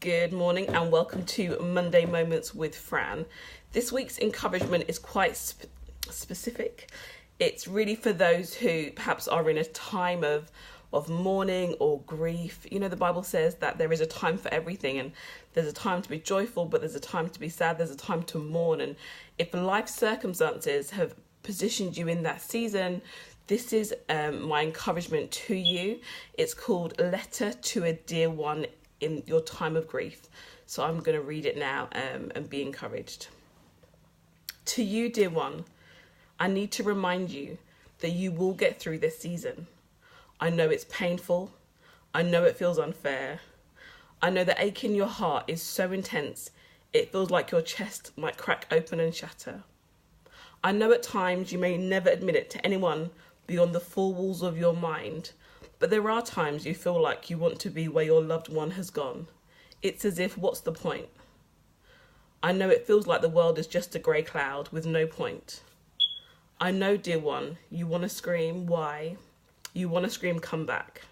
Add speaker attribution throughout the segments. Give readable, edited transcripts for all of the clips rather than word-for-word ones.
Speaker 1: Good morning and welcome to Monday Moments with Fran. This week's encouragement is quite specific. It's really for those who perhaps are in a time of mourning or grief. You know, the Bible says that there is a time for everything, and there's a time to be joyful, but there's a time to be sad, there's a time to mourn. And if life circumstances have positioned you in that season, this is my encouragement to you. It's called Letter to a Dear One in Your Time of Grief. So I'm going to read it now and be encouraged. To you, dear one, I need to remind you that you will get through this season. I know it's painful. I know it feels unfair. I know the ache in your heart is so intense, it feels like your chest might crack open and shatter. I know at times you may never admit it to anyone beyond the four walls of your mind, but there are times you feel like you want to be where your loved one has gone. It's as if, what's the point? I know it feels like the world is just a grey cloud with no point. I know, dear one, you want to scream, why? You want to scream, come back.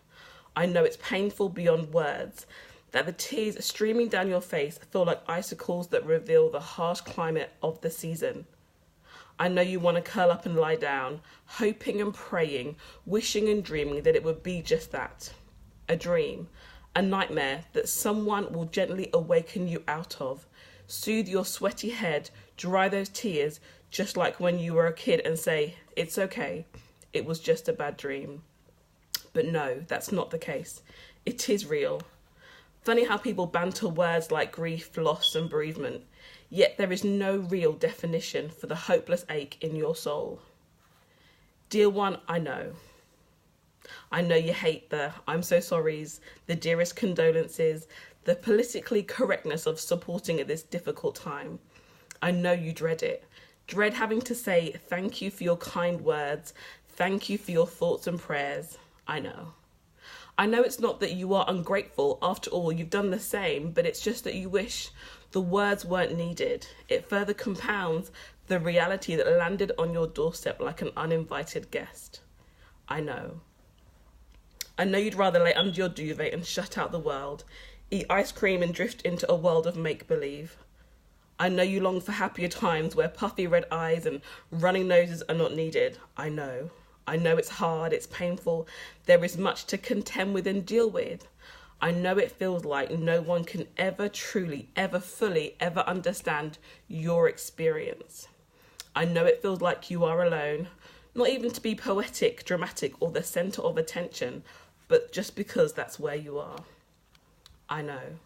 Speaker 1: I know it's painful beyond words, that the tears streaming down your face feel like icicles that reveal the harsh climate of the season. I know you want to curl up and lie down, hoping and praying, wishing and dreaming that it would be just that. A dream, a nightmare that someone will gently awaken you out of, soothe your sweaty head, dry those tears, just like when you were a kid, and say, it's okay, it was just a bad dream. But no, that's not the case. It is real. Funny how people banter words like grief, loss and bereavement, yet there is no real definition for the hopeless ache in your soul. Dear one, I know. I know you hate the I'm so sorries, the dearest condolences, the politically correctness of supporting at this difficult time. I know you dread it. Dread having to say thank you for your kind words, thank you for your thoughts and prayers. I know. I know it's not that you are ungrateful. After all, you've done the same, but it's just that you wish the words weren't needed. It further compounds the reality that landed on your doorstep like an uninvited guest. I know. I know you'd rather lay under your duvet and shut out the world, eat ice cream and drift into a world of make-believe. I know you long for happier times where puffy red eyes and running noses are not needed. I know. I know it's hard, it's painful, there is much to contend with and deal with. I know it feels like no one can ever truly, ever fully, ever understand your experience. I know it feels like you are alone, not even to be poetic, dramatic, or the centre of attention, but just because that's where you are. I know.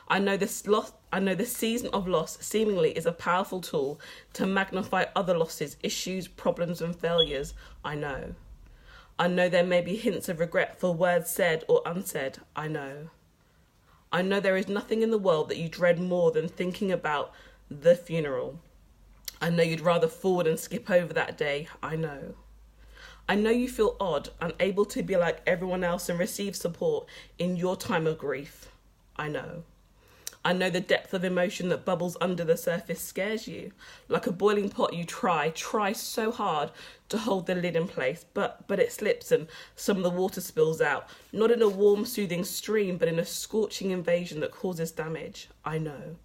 Speaker 1: I know the season of loss seemingly is a powerful tool to magnify other losses, issues, problems and failures. I know. I know there may be hints of regret for words said or unsaid. I know. I know there is nothing in the world that you dread more than thinking about the funeral. I know you'd rather forward and skip over that day. I know. I know you feel odd, unable to be like everyone else and receive support in your time of grief. I know. I know the depth of emotion that bubbles under the surface scares you. Like a boiling pot, you try so hard to hold the lid in place, but it slips and some of the water spills out. Not in a warm, soothing stream, but in a scorching invasion that causes damage. I know.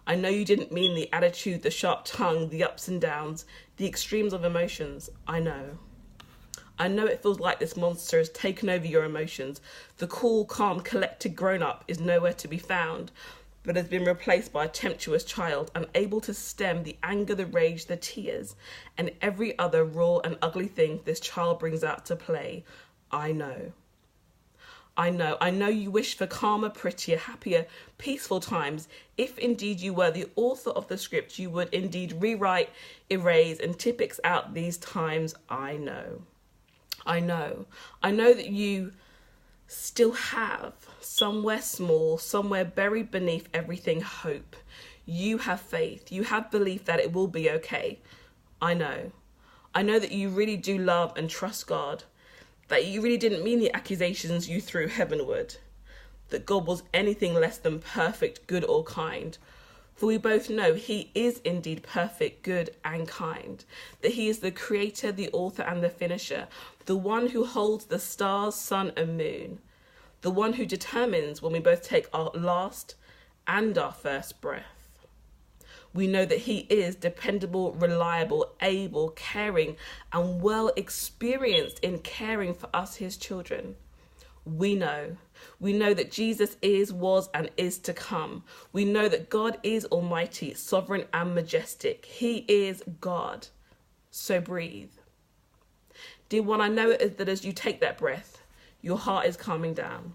Speaker 1: I know you didn't mean the attitude, the sharp tongue, the ups and downs, the extremes of emotions. I know. I know it feels like this monster has taken over your emotions. The cool, calm, collected grown-up is nowhere to be found, but has been replaced by a tempestuous child, unable to stem the anger, the rage, the tears, and every other raw and ugly thing this child brings out to play. I know. I know you wish for calmer, prettier, happier, peaceful times. If indeed you were the author of the script, you would indeed rewrite, erase, and typix out these times. I know. I know that you still have somewhere small, somewhere buried beneath everything, hope. You have faith. You have belief that it will be okay. I know that you really do love and trust God, that you really didn't mean the accusations you threw heavenward, that God was anything less than perfect, good or kind. For we both know he is indeed perfect, good and kind, that he is the creator, the author and the finisher, the one who holds the stars, sun and moon, the one who determines when we both take our last and our first breath. We know that he is dependable, reliable, able, caring, and well experienced in caring for us, his children. We know that Jesus is, was, and is to come. We know that God is almighty, sovereign, and majestic. He is God. So breathe. Dear one, I know that as you take that breath, your heart is calming down.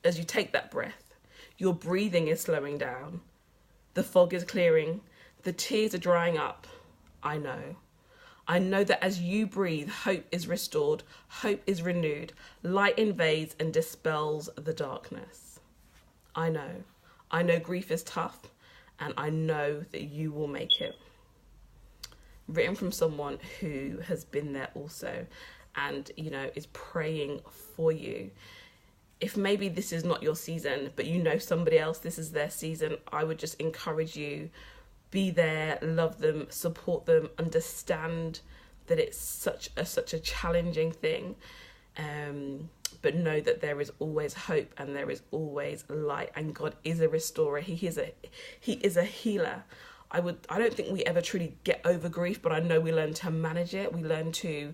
Speaker 1: As you take that breath, your breathing is slowing down. The fog is clearing. The tears are drying up. I know. I know that as you breathe, hope is restored, hope is renewed, light invades and dispels the darkness. I know grief is tough, and I know that you will make it. Written from someone who has been there also, and, is praying for you. If maybe this is not your season, but somebody else, this is their season, I would just encourage you, be there, love them, support them, understand that it's such a challenging thing, but know that there is always hope and there is always light, and God is a restorer. He is a healer. I don't think we ever truly get over grief, but I know we learn to manage it. We learn to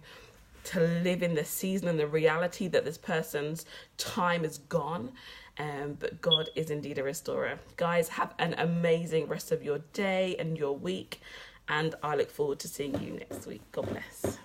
Speaker 1: live in the season and the reality that this person's time is gone. But God is indeed a restorer. Guys, have an amazing rest of your day and your week, and I look forward to seeing you next week. God bless.